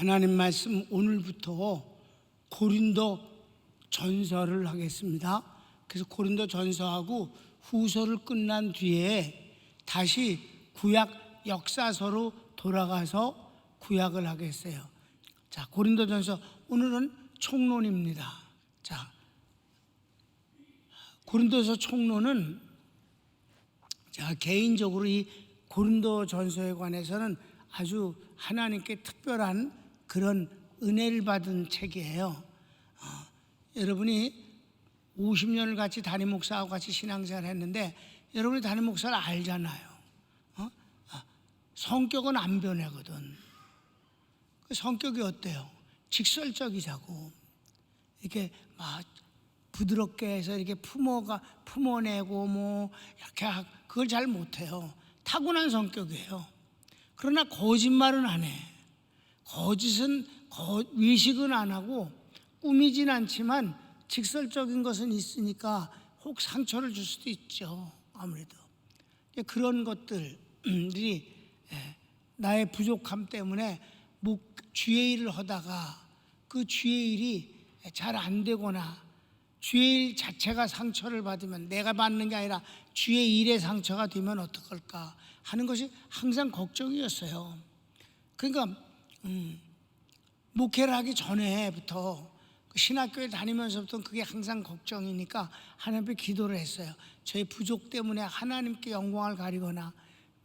하나님 말씀 오늘부터 고린도 전서를 하겠습니다. 그래서 고린도 전서하고 후서를 끝난 뒤에 다시 구약 역사서로 돌아가서 구약을 하겠어요. 자, 고린도 전서 오늘은 총론입니다. 자, 고린도서 총론은 제가 개인적으로 이 고린도 전서에 관해서는 아주 하나님께 특별한 그런 은혜를 받은 책이에요. 여러분이 50년을 같이 담임 목사하고 같이 신앙생활을 했는데 여러분이 담임 목사를 알잖아요. 성격은 안 변하거든. 그 성격이 어때요? 직설적이자고 이렇게 막 부드럽게 해서 이렇게 품어내고 뭐 이렇게 그걸 잘 못해요. 타고난 성격이에요. 그러나 거짓말은 안 해. 거짓은 외식은 안 하고 꾸미진 않지만 직설적인 것은 있으니까 혹 상처를 줄 수도 있죠. 아무래도 그런 것들이 나의 부족함 때문에 주의 일을 하다가 그 주의 일이 잘 안 되거나 주의 일 자체가 상처를 받으면 내가 받는 게 아니라 주의 일에 상처가 되면 어떡할까 하는 것이 항상 걱정이었어요. 그러니까 목회를 하기 전에부터 신학교에 다니면서부터 그게 항상 걱정이니까 하나님께 기도를 했어요. 저의 부족 때문에 하나님께 영광을 가리거나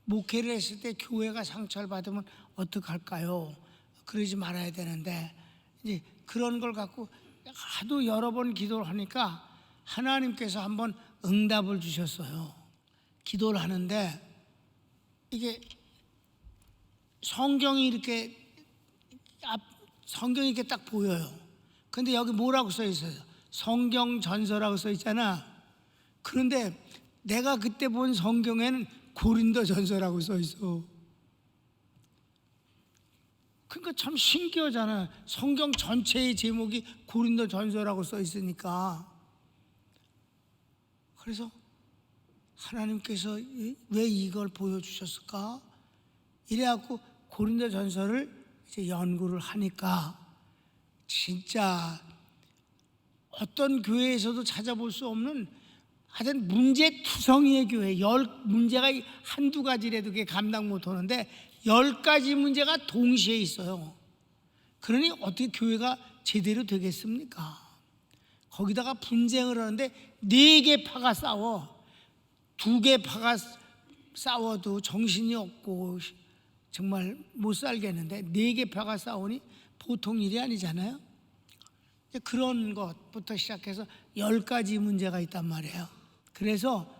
목회를 했을 때 교회가 상처를 받으면 어떡할까요? 그러지 말아야 되는데 이제 그런 걸 갖고 하도 여러 번 기도를 하니까 하나님께서 한번 응답을 주셨어요. 기도를 하는데 이게 성경이 이렇게 딱 보여요. 근데 여기 뭐라고 써 있어요? 성경 전서라고 써 있잖아. 그런데 내가 그때 본 성경에는 고린도 전서라고 써 있어. 그러니까 참 신기하잖아. 성경 전체의 제목이 고린도 전서라고 써 있으니까. 그래서 하나님께서 왜 이걸 보여주셨을까? 이래갖고 고린도 전서를 이제 연구를 하니까 진짜 어떤 교회에서도 찾아볼 수 없는 하여튼 문제투성이의 교회, 문제가 한두 가지라도 그게 감당 못 하는데 10가지 문제가 동시에 있어요. 그러니 어떻게 교회가 제대로 되겠습니까? 거기다가 분쟁을 하는데 4개 파가 싸워. 2개 파가 싸워도 정신이 없고 정말 못 살겠는데 4개 파가 싸우니 보통 일이 아니잖아요. 그런 것부터 시작해서 10가지 문제가 있단 말이에요. 그래서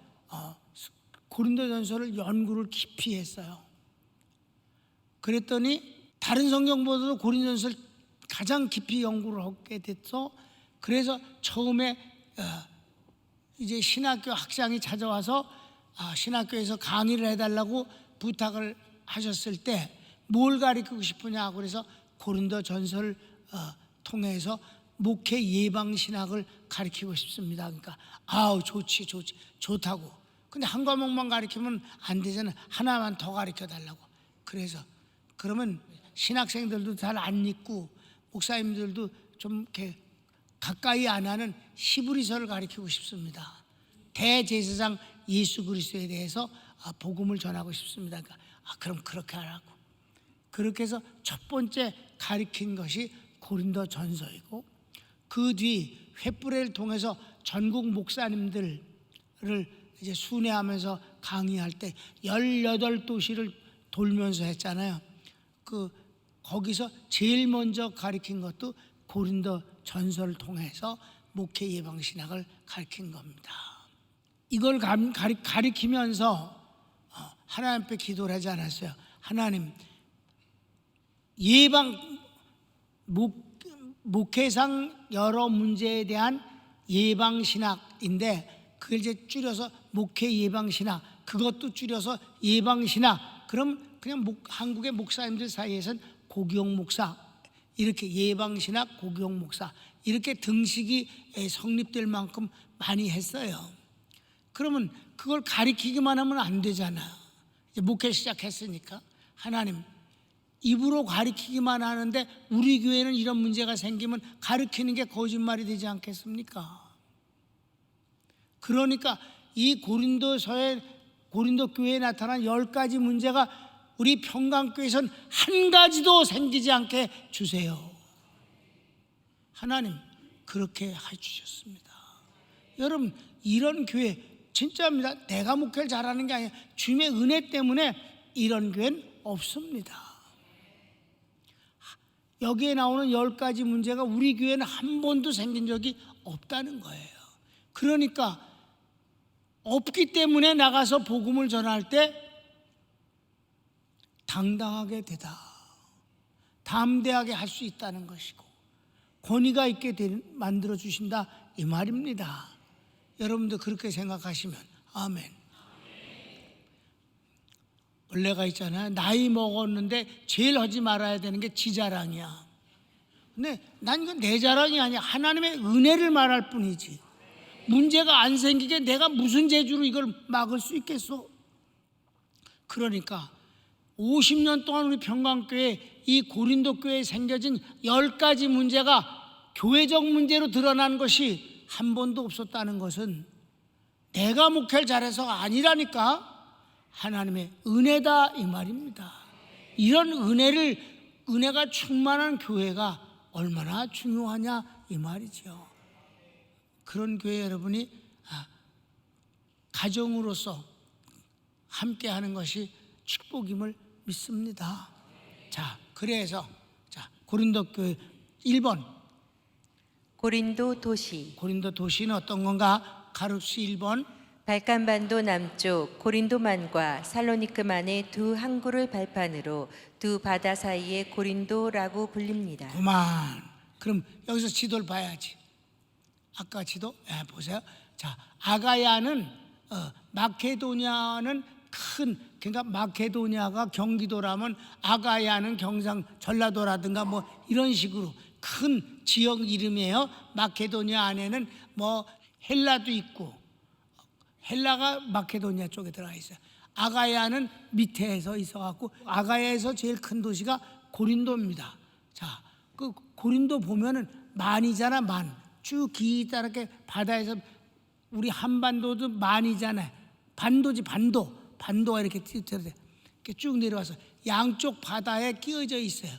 고린도전서를 연구를 깊이 했어요. 그랬더니 다른 성경보다도 고린도전서를 가장 깊이 연구를 하게 돼서 그래서 처음에 이제 신학교 학장이 찾아와서 신학교에서 강의를 해달라고 부탁을 하셨을 때 뭘 가르치고 싶으냐 그래서 고린도전서를 통해서 목회 예방 신학을 가르치고 싶습니다. 그러니까 좋다고. 근데 한 과목만 가르치면 안 되잖아. 하나만 더 가르쳐 달라고. 그래서 그러면 신학생들도 잘 안 읽고 목사님들도 좀 이렇게 가까이 안 하는 히브리서를 가르치고 싶습니다. 대제사장 예수 그리스도에 대해서 복음을 전하고 싶습니다. 그러니까 그럼 그렇게 하라고. 그렇게 해서 첫 번째 가르친 것이 고린도 전서이고 그 뒤 횃불을 통해서 전국 목사님들을 이제 순회하면서 강의할 때 18도시를 돌면서 했잖아요. 거기서 제일 먼저 가르친 것도 고린도 전서를 통해서 목회 예방 신학을 가르친 겁니다. 이걸 가르치면서 하나님 앞에 기도를 하지 않았어요. 하나님, 목회상 여러 문제에 대한 예방 신학인데 그걸 이제 줄여서 목회 예방 신학, 그것도 줄여서 예방 신학. 그럼 그냥 한국의 목사님들 사이에서는 고기용 목사, 이렇게 예방 신학, 고기용 목사 이렇게 등식이 성립될 만큼 많이 했어요. 그러면 그걸 가리키기만 하면 안 되잖아요. 이제 목회 시작했으니까 하나님, 입으로 가리키기만 하는데 우리 교회는 이런 문제가 생기면 가리키는 게 거짓말이 되지 않겠습니까? 그러니까 이 고린도 교회에 나타난 10가지 문제가 우리 평강교회에선 한 가지도 생기지 않게 주세요. 하나님 그렇게 해주셨습니다. 여러분 이런 교회 진짜입니다. 내가 목회를 잘하는 게 아니라 주님의 은혜 때문에 이런 교회는 없습니다. 여기에 나오는 10가지 문제가 우리 교회는 한 번도 생긴 적이 없다는 거예요. 그러니까 없기 때문에 나가서 복음을 전할 때 당당하게 되다, 담대하게 할 수 있다는 것이고 권위가 있게 만들어 주신다 이 말입니다. 여러분도 그렇게 생각하시면 아멘. 원래가 있잖아요. 나이 먹었는데 제일 하지 말아야 되는 게 지 자랑이야. 근데 난 이건 내 자랑이 아니야. 하나님의 은혜를 말할 뿐이지. 문제가 안 생기게 내가 무슨 재주로 이걸 막을 수 있겠어? 그러니까 50년 동안 우리 평강교회 이 고린도 교회에 생겨진 10가지 문제가 교회적 문제로 드러난 것이 한 번도 없었다는 것은 내가 목회를 잘해서가 아니라니까 하나님의 은혜다 이 말입니다. 이런 은혜가 충만한 교회가 얼마나 중요하냐 이 말이죠. 그런 교회 여러분이 가정으로서 함께하는 것이 축복임을 믿습니다. 자, 그래서 고린도 교회 1번 고린도 도시. 고린도 도시는 어떤 건가? 가르시 1번 발칸반도 남쪽 고린도만과 살로니크만의 두 항구를 발판으로 두 바다 사이의 고린도라고 불립니다. 그만. 그럼 여기서 지도를 봐야지. 아까 지도 보세요. 자, 아가야는 마케도니아는 그러니까 마케도니아가 경기도라면 아가야는 경상 전라도라든가 뭐 이런 식으로 큰 지역 이름이에요. 마케도니아 안에는 뭐 헬라도 있고 헬라가 마케도니아 쪽에 들어가 있어요. 아가야는 밑에서 있어갖고 아가야에서 제일 큰 도시가 고린도입니다. 자, 그 고린도 보면은 만이잖아, 만. 쭉 기다랗게 바다에서 우리 한반도도 만이잖아요. 반도지 반도가 이렇게 쭉 내려와서 양쪽 바다에 끼어져 있어요.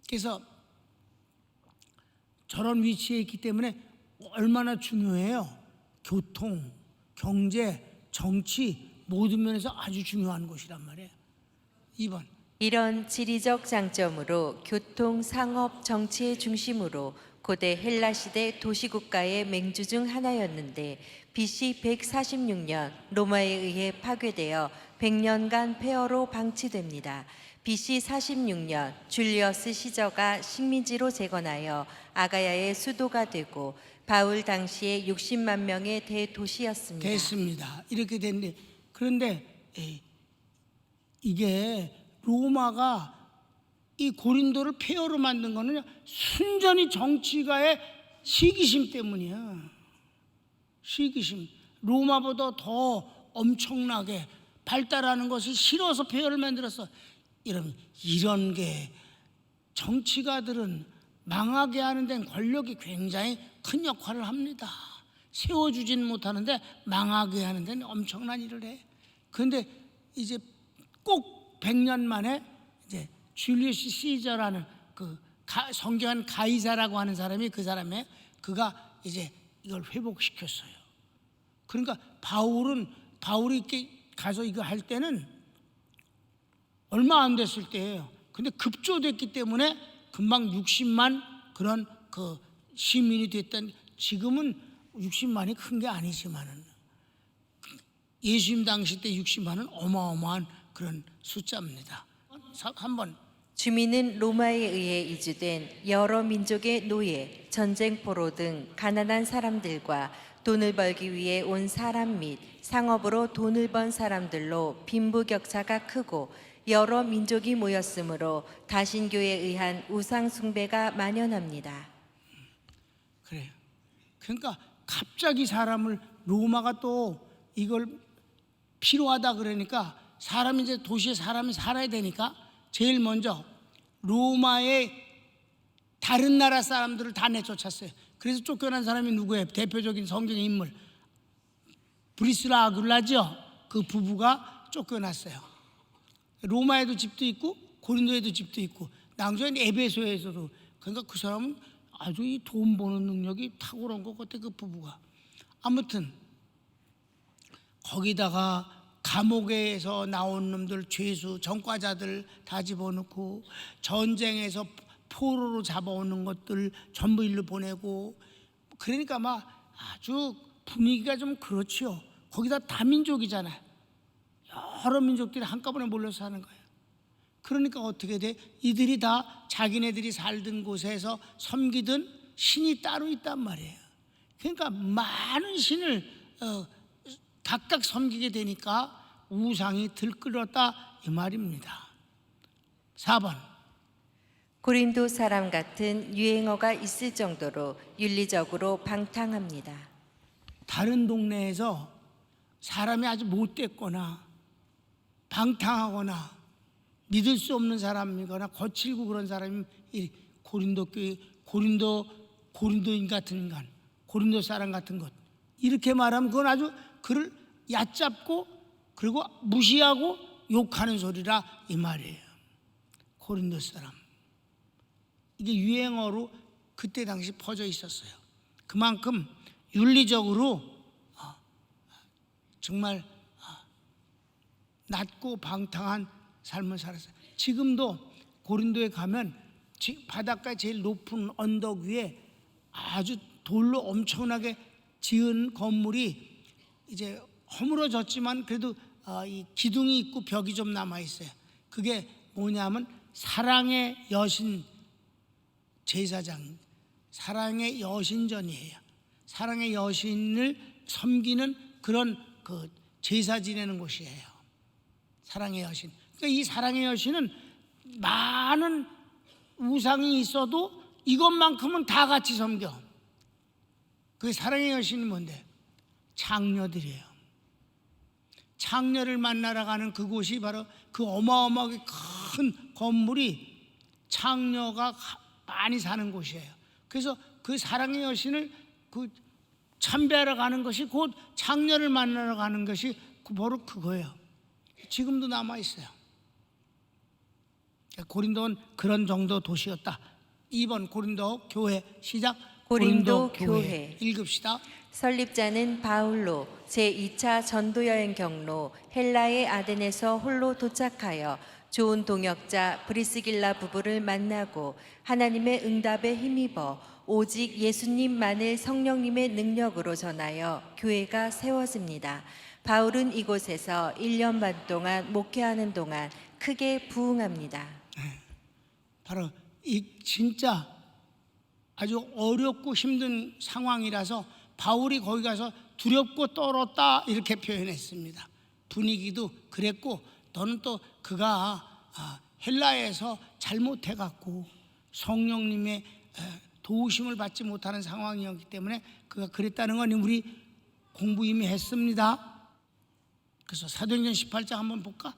그래서 저런 위치에 있기 때문에 얼마나 중요해요. 교통, 경제, 정치 모든 면에서 아주 중요한 곳이란 말이에요. 2번 이런 지리적 장점으로 교통, 상업, 정치의 중심으로 고대 헬라 시대 도시국가의 맹주 중 하나였는데 BC 146년 로마에 의해 파괴되어 100년간 폐허로 방치됩니다. BC 46년 줄리어스 시저가 식민지로 재건하여 아가야의 수도가 되고 바울 당시에 60만 명의 대도시였습니다. 됐습니다. 이렇게 됐는데 그런데 이게 로마가 이 고린도를 폐허로 만든 거는 순전히 정치가의 시기심 때문이야. 시기심. 로마보다 더 엄청나게 발달하는 것이 싫어서 폐허를 만들었어. 이런 게 정치가들은 망하게 하는 데는 권력이 굉장히 큰 역할을 합니다. 세워주지는 못하는데 망하게 하는 데는 엄청난 일을 해. 그런데 이제 꼭 100년 만에 이제 줄리우스 시저라는 성경한 가이사라고 하는 사람이 그가 이제 이걸 회복시켰어요. 그러니까 바울이 이렇게 가서 이거 할 때는 얼마 안 됐을 때예요. 근데 급조됐기 때문에 금방 60만 그런 시민이 됐던, 지금은 60만이 큰 게 아니지만은 예수님 당시 때 60만은 어마어마한 그런 숫자입니다. 한번 주민은 로마에 의해 이주된 여러 민족의 노예, 전쟁포로 등 가난한 사람들과 돈을 벌기 위해 온 사람 및 상업으로 돈을 번 사람들로 빈부격차가 크고 여러 민족이 모였으므로 다신교에 의한 우상 숭배가 만연합니다. 그래요. 그러니까 갑자기 로마가 또 이걸 필요하다 그러니까 사람이 이제 도시에 사람이 살아야 되니까 제일 먼저 로마의 다른 나라 사람들을 다 내쫓았어요. 그래서 쫓겨난 사람이 누구예요? 대표적인 성경의 인물 브리스라 아굴라죠. 그 부부가 쫓겨났어요. 로마에도 집도 있고 고린도에도 집도 있고 나중에 에베소에서도. 그러니까 그 사람은 아주 이 돈 버는 능력이 탁월한 것 같아, 그 부부가. 아무튼 거기다가 감옥에서 나온 놈들, 죄수, 전과자들 다 집어넣고 전쟁에서 포로로 잡아오는 것들 전부 일로 보내고, 그러니까 막 아주 분위기가 좀 그렇죠. 거기다 다민족이잖아요. 여러 민족들이 한꺼번에 몰려서 사는 거예요. 그러니까 어떻게 돼? 이들이 다 자기네들이 살던 곳에서 섬기던 신이 따로 있단 말이에요. 그러니까 많은 신을 각각 섬기게 되니까 우상이 들끓었다 이 말입니다. 4번. 고린도 사람 같은 유행어가 있을 정도로 윤리적으로 방탕합니다. 다른 동네에서 사람이 아주 못됐거나 방탕하거나 믿을 수 없는 사람이거나 거칠고 그런 사람이 이 고린도 교회, 고린도인 같은 인간, 고린도 사람 같은 것, 이렇게 말하면 그건 아주 그를 얕잡고 그리고 무시하고 욕하는 소리라 이 말이에요. 고린도 사람. 이게 유행어로 그때 당시 퍼져 있었어요. 그만큼 윤리적으로 정말 낮고 방탕한 삶을 살았어요. 지금도 고린도에 가면 바닷가에 제일 높은 언덕 위에 아주 돌로 엄청나게 지은 건물이 이제 허물어졌지만 그래도 이 기둥이 있고 벽이 좀 남아 있어요. 그게 뭐냐면 사랑의 여신 제사장, 사랑의 여신전이에요. 사랑의 여신을 섬기는 그런 그 제사 지내는 곳이에요. 사랑의 여신. 그러니까 이 사랑의 여신은 많은 우상이 있어도 이것만큼은 다 같이 섬겨. 그 사랑의 여신이 뭔데? 창녀들이에요. 창녀를 만나러 가는 그곳이 바로 그 어마어마하게 큰 건물이 창녀가 많이 사는 곳이에요. 그래서 그 사랑의 여신을 그 참배하러 가는 것이 곧 창녀를 만나러 가는 것이 바로 그거예요. 지금도 남아 있어요. 고린도는 그런 정도 도시였다. 2번 고린도 교회 시작. 고린도 교회. 읽읍시다. 설립자는 바울로 제2차 전도여행 경로 헬라의 아덴에서 홀로 도착하여 좋은 동역자 브리스길라 부부를 만나고 하나님의 응답에 힘입어 오직 예수님만을 성령님의 능력으로 전하여 교회가 세워집니다. 바울은 이곳에서 1년 반 동안 목회하는 동안 크게 부흥합니다. 바로 이 진짜 아주 어렵고 힘든 상황이라서 바울이 거기 가서 두렵고 떨었다 이렇게 표현했습니다. 분위기도 그랬고, 너는 또 그가 헬라에서 잘못해갖고 성령님의 도우심을 받지 못하는 상황이었기 때문에 그가 그랬다는 건 우리 공부 이미 했습니다. 그래서 사도행전 18장 한번 볼까?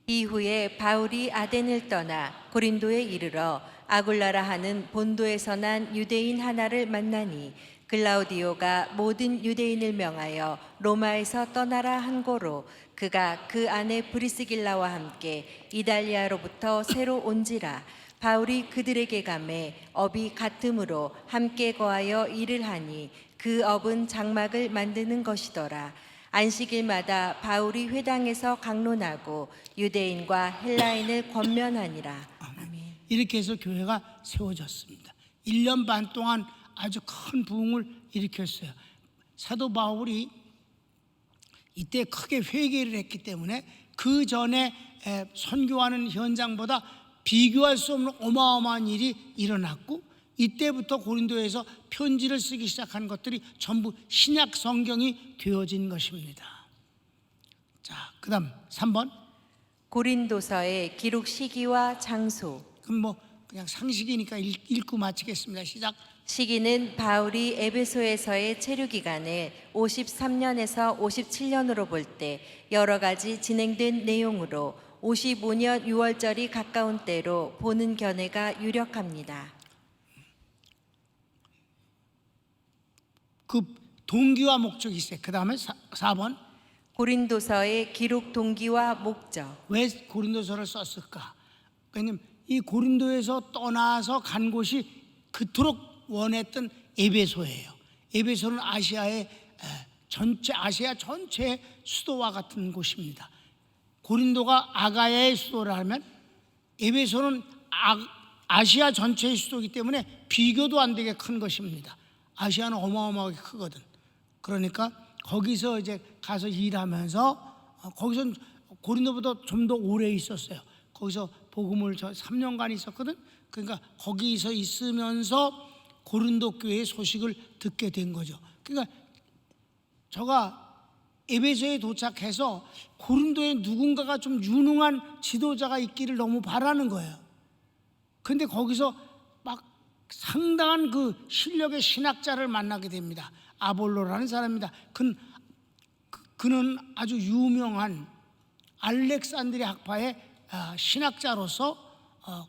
이후에 바울이 아덴을 떠나 고린도에 이르러 아굴라라 하는 본도에서 난 유대인 하나를 만나니 글라우디오가 모든 유대인을 명하여 로마에서 떠나라 한 고로 그가 그 아내 브리스길라와 함께 이달리아로부터 새로 온지라. 바울이 그들에게 가매 업이 같음으로 함께 거하여 일을 하니 그 업은 장막을 만드는 것이더라. 안식일마다 바울이 회당에서 강론하고 유대인과 헬라인을 권면하니라. 아멘. 이렇게 해서 교회가 세워졌습니다. 1년 반 동안 아주 큰 부흥을 일으켰어요. 사도 바울이 이때 크게 회개를 했기 때문에 그 전에 선교하는 현장보다 비교할 수 없는 어마어마한 일이 일어났고, 이때부터 고린도에서 편지를 쓰기 시작한 것들이 전부 신약 성경이 되어진 것입니다. 자, 그다음 3번. 고린도서의 기록 시기와 장소. 그럼 뭐 그냥 상식이니까 읽고 마치겠습니다. 시작. 시기는 바울이 에베소에서의 체류 기간을 53년에서 57년으로 볼 때 여러 가지 진행된 내용으로 55년 6월절이 가까운 때로 보는 견해가 유력합니다. 그 동기와 목적이 있어요. 그 다음에 4번. 고린도서의 기록 동기와 목적. 왜 고린도서를 썼을까? 왜냐면 이 고린도에서 떠나서 간 곳이 그토록 원했던 에베소예요. 에베소는 아시아 전체 수도와 같은 곳입니다. 고린도가 아가야의 수도라면 에베소는 아시아 전체의 수도이기 때문에 비교도 안 되게 큰 것입니다. 아시아는 어마어마하게 크거든. 그러니까 거기서 이제 가서 일하면서 거기서 고린도보다 좀 더 오래 있었어요. 거기서 복음을 3년간 있었거든. 그러니까 거기서 있으면서 고린도 교회의 소식을 듣게 된 거죠. 그러니까 저가 에베소에 도착해서 고린도에 누군가가 좀 유능한 지도자가 있기를 너무 바라는 거예요. 근데 거기서 막 상당한 그 실력의 신학자를 만나게 됩니다. 아볼로라는 사람입니다. 그는 아주 유명한 알렉산드리아 학파의 신학자로서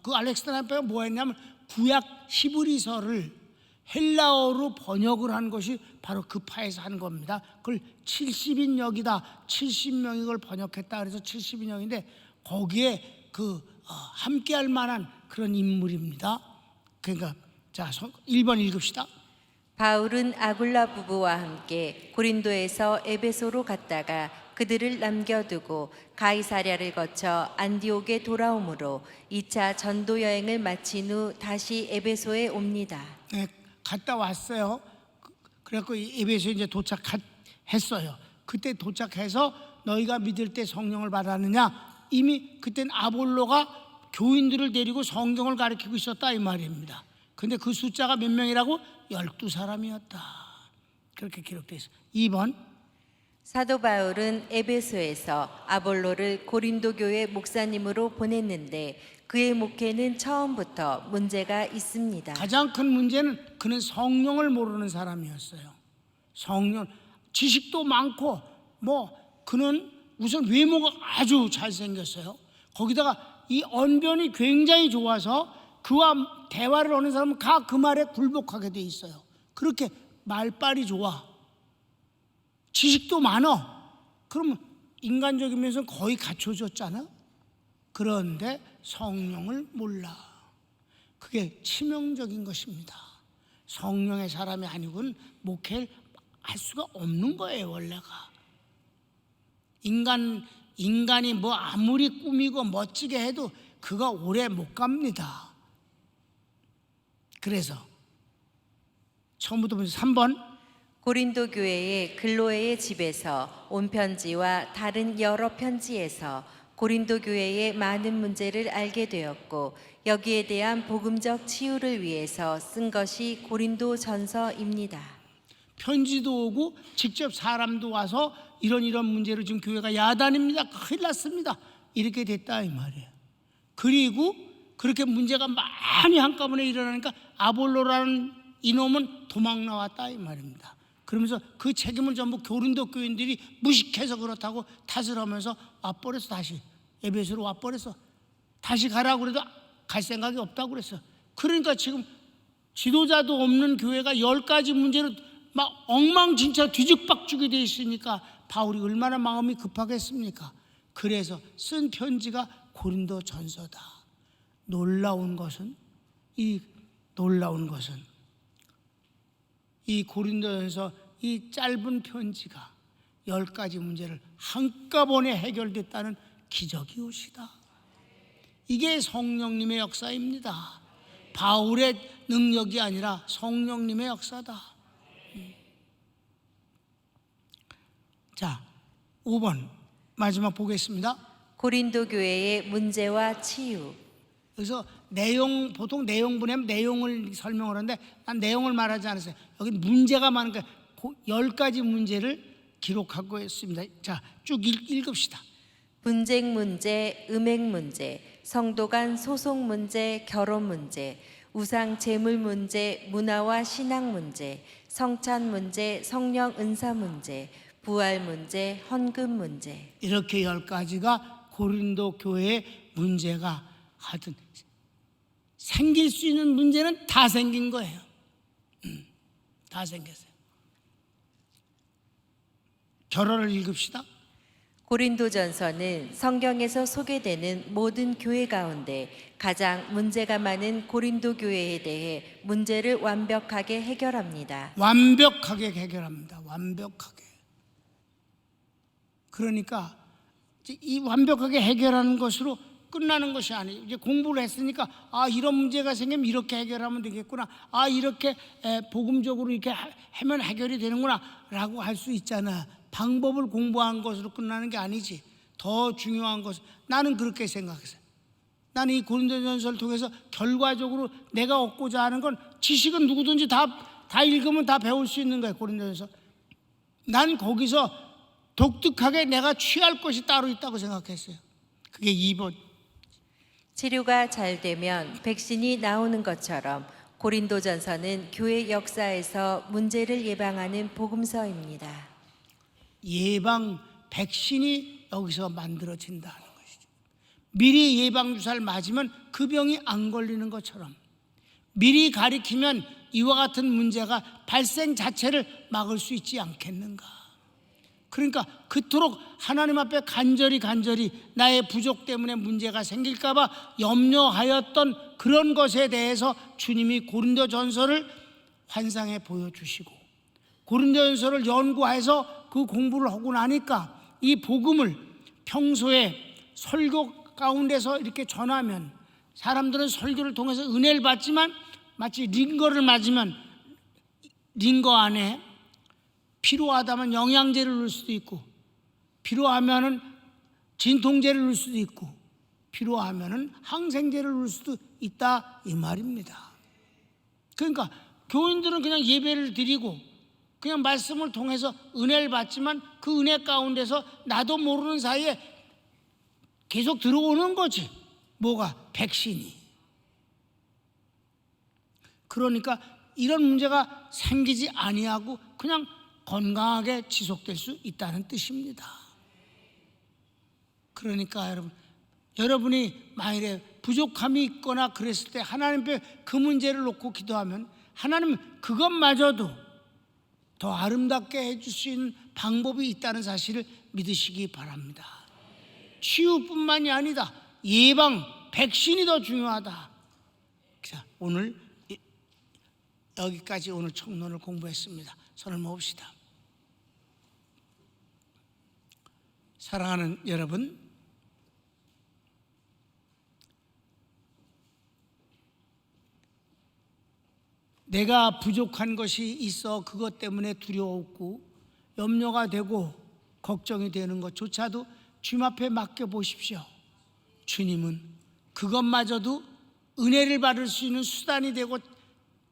그 알렉산드리아 학파가 뭐 했냐면 구약 히브리서를 헬라어로 번역을 한 것이 바로 그 파에서 한 겁니다. 그걸 70인역이다. 70명이 그걸 번역했다. 그래서 70인역인데 거기에 함께 할 만한 그런 인물입니다. 그러니까 자, 1번 읽읍시다. 바울은 아굴라 부부와 함께 고린도에서 에베소로 갔다가 그들을 남겨두고 가이사랴를 거쳐 안디옥에 돌아오므로 2차 전도 여행을 마친 후 다시 에베소에 옵니다. 네, 갔다 왔어요. 그래갖고 에베소에 이제 도착했어요. 그때 도착해서 너희가 믿을 때 성령을 받았느냐? 이미 그땐 아볼로가 교인들을 데리고 성경을 가르치고 있었다 이 말입니다. 근데 그 숫자가 몇 명이라고? 12사람이었다. 그렇게 기록되어 있어요. 2번. 사도 바울은 에베소에서 아볼로를 고린도 교회 목사님으로 보냈는데 그의 목회는 처음부터 문제가 있습니다. 가장 큰 문제는 그는 성령을 모르는 사람이었어요. 성령, 지식도 많고 그는 우선 외모가 아주 잘생겼어요. 거기다가 이 언변이 굉장히 좋아서 그와 대화를 하는 사람은 그 말에 굴복하게 돼 있어요. 그렇게 말빨이 좋아. 지식도 많아. 그러면 인간적이면서 거의 갖춰졌잖아. 그런데 성령을 몰라. 그게 치명적인 것입니다. 성령의 사람이 아니고는 목회를 할 수가 없는 거예요. 원래가 인간이 뭐 아무리 꾸미고 멋지게 해도 그가 오래 못 갑니다. 그래서 처음부터 보면 3번. 고린도 교회의 글로에의 집에서 온 편지와 다른 여러 편지에서 고린도 교회의 많은 문제를 알게 되었고 여기에 대한 복음적 치유를 위해서 쓴 것이 고린도 전서입니다. 편지도 오고 직접 사람도 와서 이런 문제로 지금 교회가 야단입니다. 큰일 났습니다. 이렇게 됐다 이 말이에요. 그리고 그렇게 문제가 많이 한꺼번에 일어나니까 아볼로라는 이놈은 도망 나왔다 이 말입니다. 그러면서 그 책임을 전부 고린도 교인들이 무식해서 그렇다고 탓을 하면서 와버려서 다시 에베소로 와버려서 다시 가라고 그래도 갈 생각이 없다고 그랬어. 그러니까 지금 지도자도 없는 교회가 10가지 문제로 막 엉망진짜 뒤죽박죽이 돼 있으니까 바울이 얼마나 마음이 급하겠습니까? 그래서 쓴 편지가 고린도 전서다. 놀라운 것은 이 고린도전서 이 짧은 편지가 10가지 문제를 한꺼번에 해결됐다는 기적이 오시다. 이게 성령님의 역사입니다. 바울의 능력이 아니라 성령님의 역사다. 자, 5번 마지막 보겠습니다. 고린도 교회의 문제와 치유. 그래서 보통 내용 보내면 내용을 설명을 하는데 난 내용을 말하지 않았어요. 여기 문제가 많으니까 10가지 문제를 기록하고 있습니다. 자, 쭉 읽읍시다. 분쟁 문제, 음행 문제, 성도 간 소송 문제, 결혼 문제, 우상 재물 문제, 문화와 신앙 문제, 성찬 문제, 성령 은사 문제, 부활 문제, 헌금 문제. 이렇게 10가지가 고린도 교회의 문제가 하여튼 생길 수 있는 문제는 다 생긴 거예요. 다 생겼어요. 결혼을 읽읍시다. 고린도전서는 성경에서 소개되는 모든 교회 가운데 가장 문제가 많은 고린도 교회에 대해 문제를 완벽하게 해결합니다. 완벽하게 해결합니다. 완벽하게. 그러니까 이 완벽하게 해결하는 것으로 끝나는 것이 아니에요. 이제 공부를 했으니까 이런 문제가 생기면 이렇게 해결하면 되겠구나. 이렇게 복음적으로 이렇게 하면 해결이 되는구나 라고 할 수 있잖아. 방법을 공부한 것으로 끝나는 게 아니지. 더 중요한 것은 나는 그렇게 생각했어요. 나는 이 고린도전서를 통해서 결과적으로 내가 얻고자 하는 건 지식은 누구든지 다 읽으면 다 배울 수 있는 거예요. 고린도전서. 난 거기서 독특하게 내가 취할 것이 따로 있다고 생각했어요. 그게 2번. 치료가 잘 되면 백신이 나오는 것처럼 고린도전서는 교회 역사에서 문제를 예방하는 복음서입니다. 예방 백신이 여기서 만들어진다는 것이죠. 미리 예방주사를 맞으면 그 병이 안 걸리는 것처럼 미리 가리키면 이와 같은 문제가 발생 자체를 막을 수 있지 않겠는가. 그러니까 그토록 하나님 앞에 간절히 나의 부족 때문에 문제가 생길까 봐 염려하였던 그런 것에 대해서 주님이 고린도전서를 환상해 보여주시고 고린도전서를 연구해서 그 공부를 하고 나니까 이 복음을 평소에 설교 가운데서 이렇게 전하면 사람들은 설교를 통해서 은혜를 받지만 마치 링거를 맞으면 링거 안에 필요하다면 영양제를 넣을 수도 있고 필요하면은 진통제를 넣을 수도 있고 필요하면은 항생제를 넣을 수도 있다 이 말입니다. 그러니까 교인들은 그냥 예배를 드리고 그냥 말씀을 통해서 은혜를 받지만 그 은혜 가운데서 나도 모르는 사이에 계속 들어오는 거지. 뭐가? 백신이. 그러니까 이런 문제가 생기지 아니하고 그냥 건강하게 지속될 수 있다는 뜻입니다. 그러니까 여러분이 만일에 부족함이 있거나 그랬을 때 하나님 앞에 그 문제를 놓고 기도하면 하나님은 그것마저도 더 아름답게 해줄 수 있는 방법이 있다는 사실을 믿으시기 바랍니다. 치유뿐만이 아니다. 예방, 백신이 더 중요하다. 자, 오늘 여기까지 오늘 청론을 공부했습니다. 손을 모읍시다. 사랑하는 여러분, 내가 부족한 것이 있어 그것 때문에 두려웠고 염려가 되고 걱정이 되는 것조차도 주님 앞에 맡겨보십시오. 주님은 그것마저도 은혜를 받을 수 있는 수단이 되고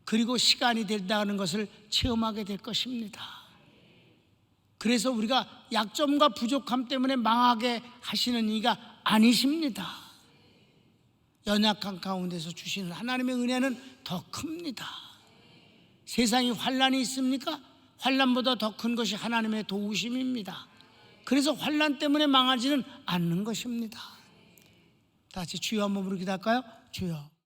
그리고 시간이 된다는 것을 체험하게 될 것입니다. 그래서 우리가 약점과 부족함 때문에 망하게 하시는 이가 아니십니다. 연약한 가운데서 주시는 하나님의 은혜는 더 큽니다. 세상에 환난이 있습니까? 환난보다 더 큰 것이 하나님의 도우심입니다. 그래서 환난 때문에 망하지는 않는 것입니다. 다 같이 주여 한번 부르기도 할까요? 주여.